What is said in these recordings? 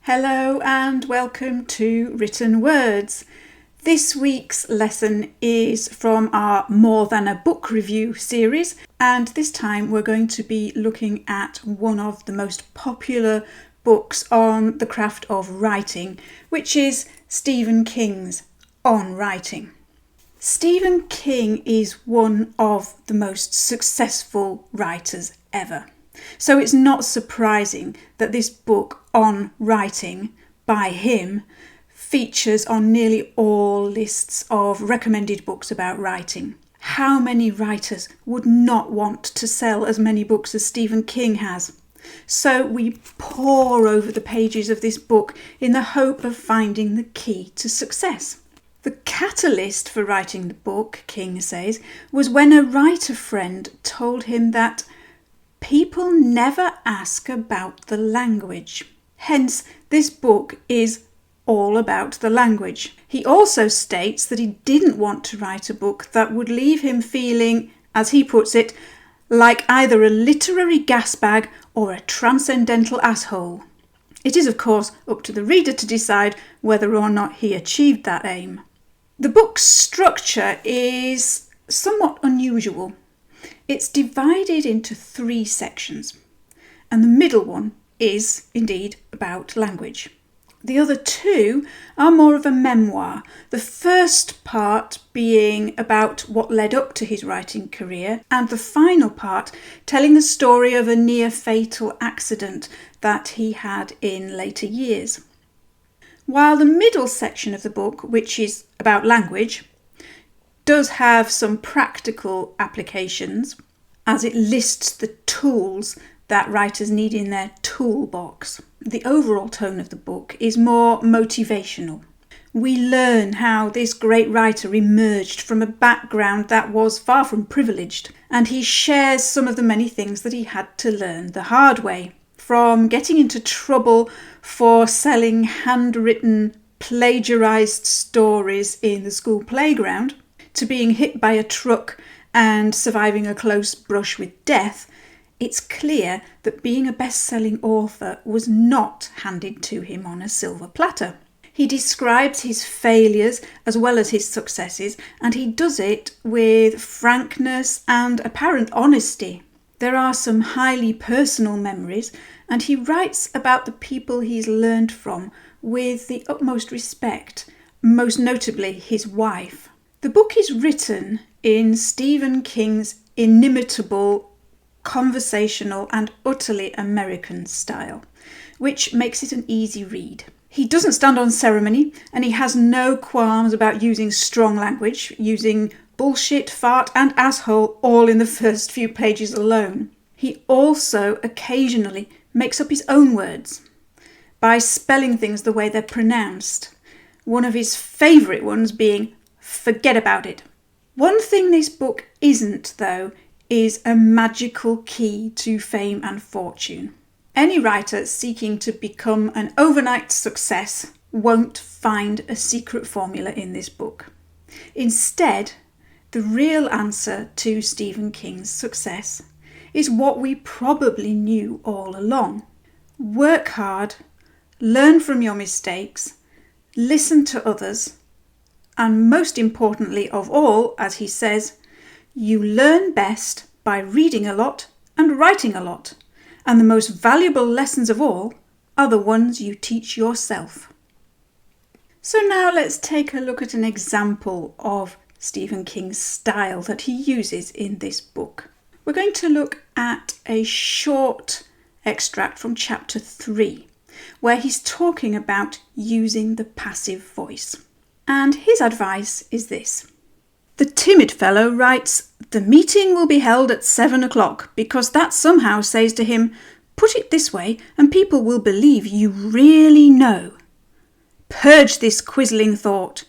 Hello and welcome to Written Words. This week's lesson is from our More Than a Book review series, and this time we're going to be looking at one of the most popular books on the craft of writing, which is Stephen King's Onwriting. Stephen King is one of the most successful writers ever. So it's not surprising that this book on writing by him features on nearly all lists of recommended books about writing. How many writers would not want to sell as many books as Stephen King has? So we pore over the pages of this book in the hope of finding the key to success. The catalyst for writing the book, King says, was when a writer friend told him that people never ask about the language. Hence, this book is all about the language. He also states that he didn't want to write a book that would leave him feeling, as he puts it, like either a literary gasbag or a transcendental asshole. It is, of course, up to the reader to decide whether or not he achieved that aim. The book's structure is somewhat unusual. It's divided into 3 sections, and the middle one is indeed about language. The other 2 are more of a memoir, the first part being about what led up to his writing career, and the final part telling the story of a near-fatal accident that he had in later years. While the middle section of the book, which is about language, does have some practical applications, as it lists the tools that writers need in their toolbox. The overall tone of the book is more motivational. We learn how this great writer emerged from a background that was far from privileged, and he shares some of the many things that he had to learn the hard way, from getting into trouble for selling handwritten, plagiarized stories in the school playground, to being hit by a truck and surviving a close brush with death. It's clear that being a best-selling author was not handed to him on a silver platter. He describes his failures as well as his successes, and he does it with frankness and apparent honesty. There are some highly personal memories, and he writes about the people he's learned from with the utmost respect, most notably his wife. The book is written in Stephen King's inimitable, conversational and utterly American style, which makes it an easy read. He doesn't stand on ceremony, and he has no qualms about using strong language, using bullshit, fart and asshole all in the first few pages alone. He also occasionally makes up his own words by spelling things the way they're pronounced. One of his favourite ones being forget about it. One thing this book isn't, though, is a magical key to fame and fortune. Any writer seeking to become an overnight success won't find a secret formula in this book. Instead, the real answer to Stephen King's success is what we probably knew all along. Work hard, learn from your mistakes, listen to others, and most importantly of all, as he says, you learn best by reading a lot and writing a lot, and the most valuable lessons of all are the ones you teach yourself. So now let's take a look at an example of Stephen King's style that he uses in this book. We're going to look at a short extract from chapter 3, where he's talking about using the passive voice. And his advice is this. The timid fellow writes, "The meeting will be held at 7 o'clock, because that somehow says to him, put it this way and people will believe you really know. Purge this quizzling thought.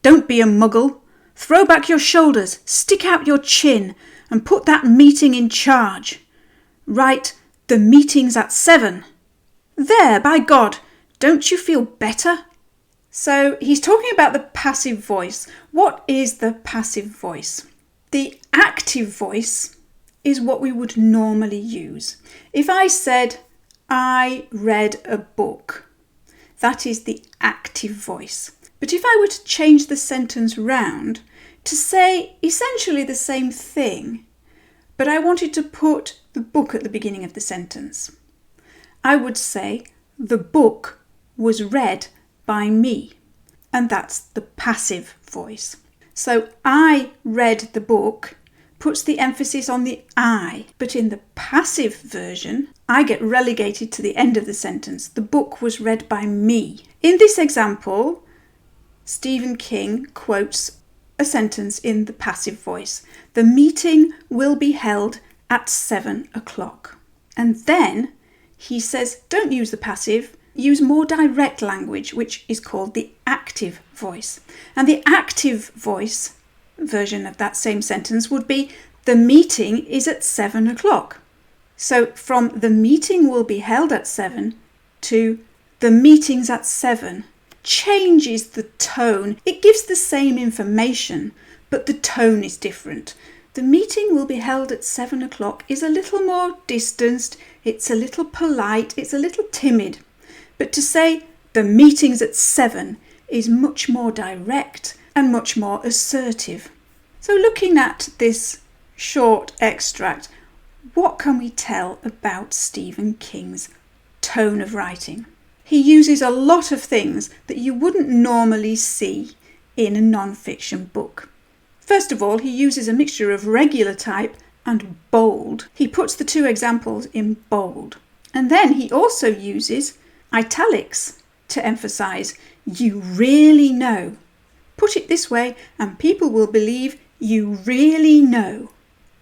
Don't be a muggle. Throw back your shoulders, stick out your chin, and put that meeting in charge. Write, the meeting's at 7. There, by God, don't you feel better?" So he's talking about the passive voice. What is the passive voice? The active voice is what we would normally use. If I said, I read a book, That is the active voice. But if I were to change the sentence round to say essentially the same thing, but I wanted to put the book at the beginning of the sentence, I would say, the book was read by me. And that's the passive voice. So I read the book puts the emphasis on the I, but in the passive version, I get relegated to the end of the sentence. The book was read by me. In this example, Stephen King quotes a sentence in the passive voice. The meeting will be held at 7 o'clock. And then he says, don't use the passive, use more direct language, which is called the active voice. And the active voice version of that same sentence would be, the meeting is at 7 o'clock. So from the meeting will be held at 7 to the meeting's at 7 changes the tone. It gives the same information, but the tone is different. The meeting will be held at 7 o'clock is a little more distanced, it's a little polite, it's a little timid. But to say the meeting's at 7 is much more direct and much more assertive. So looking at this short extract, what can we tell about Stephen King's tone of writing? He uses a lot of things that you wouldn't normally see in a non-fiction book. First of all, he uses a mixture of regular type and bold. He puts the two examples in bold. And then he also uses italics to emphasize you really know. Put it this way and people will believe you really know.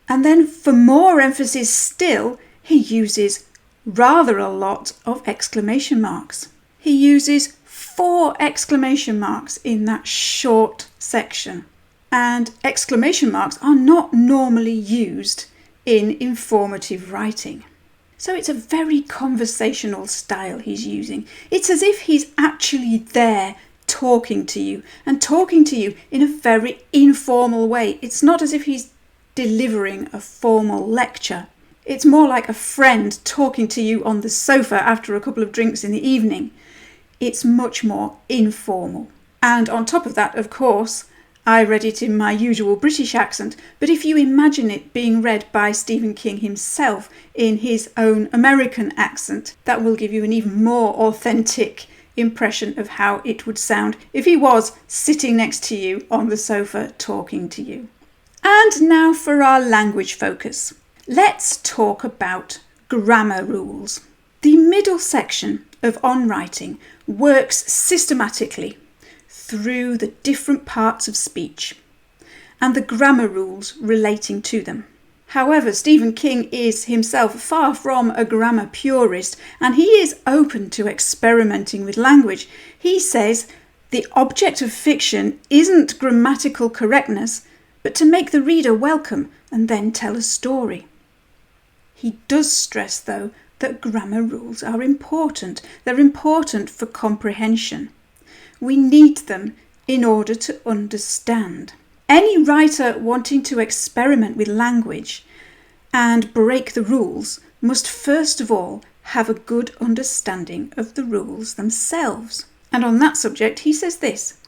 And then for more emphasis still, he uses rather a lot of exclamation marks. He uses 4 exclamation marks in that short section. And exclamation marks are not normally used in informative writing. So it's a very conversational style he's using. It's as if he's actually there talking to you and talking to you in a very informal way. It's not as if he's delivering a formal lecture. It's more like a friend talking to you on the sofa after a couple of drinks in the evening. It's much more informal. And on top of that, of course, I read it in my usual British accent, but if you imagine it being read by Stephen King himself in his own American accent, that will give you an even more authentic impression of how it would sound if he was sitting next to you on the sofa talking to you. And now for our language focus. Let's talk about grammar rules. The middle section of onwriting works systematically through the different parts of speech and the grammar rules relating to them. However, Stephen King is himself far from a grammar purist, and he is open to experimenting with language. He says the object of fiction isn't grammatical correctness, but to make the reader welcome and then tell a story. He does stress, though, that grammar rules are important. They're important for comprehension. We need them in order to understand. Any writer wanting to experiment with language and break the rules must first of all have a good understanding of the rules themselves. And on that subject, he says this: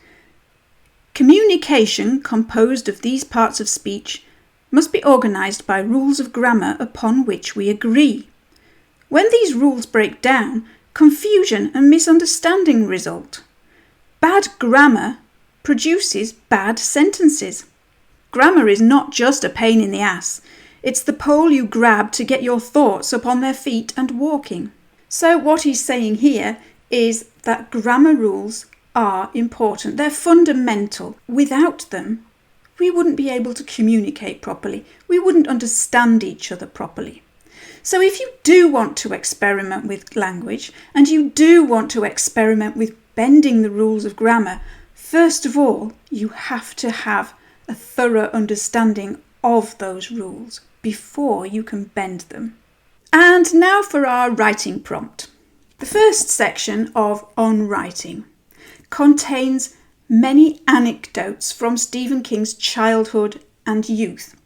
communication composed of these parts of speech must be organised by rules of grammar upon which we agree. When these rules break down, confusion and misunderstanding result. Bad grammar produces bad sentences. Grammar is not just a pain in the ass. It's the pole you grab to get your thoughts up on their feet and walking. So what he's saying here is that grammar rules are important. They're fundamental. Without them, we wouldn't be able to communicate properly. We wouldn't understand each other properly. So if you do want to experiment with language and you do want to experiment with bending the rules of grammar, first of all, you have to have a thorough understanding of those rules before you can bend them. And now for our writing prompt. The first section of onwriting contains many anecdotes from Stephen King's childhood and youth,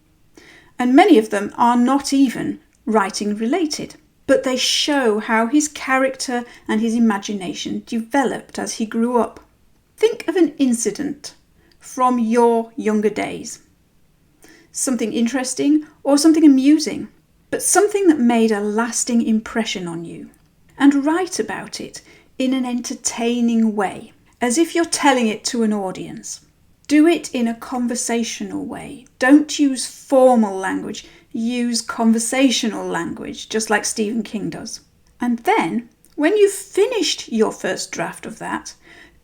and many of them are not even writing related. but they show how his character and his imagination developed as he grew up. Think of an incident from your younger days. Something interesting or something amusing, but something that made a lasting impression on you. And write about it in an entertaining way, as if you're telling it to an audience. Do it in a conversational way. Don't use formal language. Use conversational language, just like Stephen King does. And then, when you've finished your first draft of that,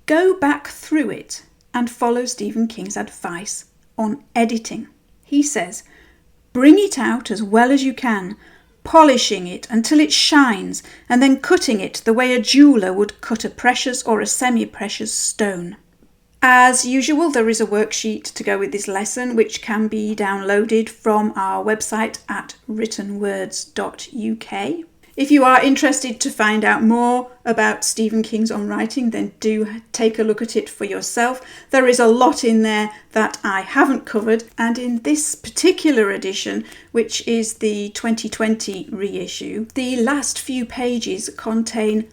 go back through it and follow Stephen King's advice on editing. He says, bring it out as well as you can, polishing it until it shines, and then cutting it the way a jeweller would cut a precious or a semi-precious stone. As usual, there is a worksheet to go with this lesson, which can be downloaded from our website at writtenwords.uk. If you are interested to find out more about Stephen King's onwriting, then do take a look at it for yourself. There is a lot in there that I haven't covered, and in this particular edition, which is the 2020 reissue, the last few pages contain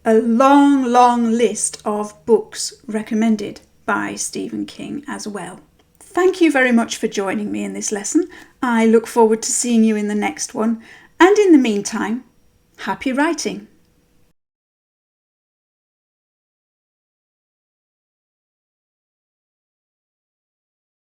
a long list of books recommended by Stephen King as well. Thank you very much for joining me in this lesson. I look forward to seeing you in the next one, and in the meantime, happy writing!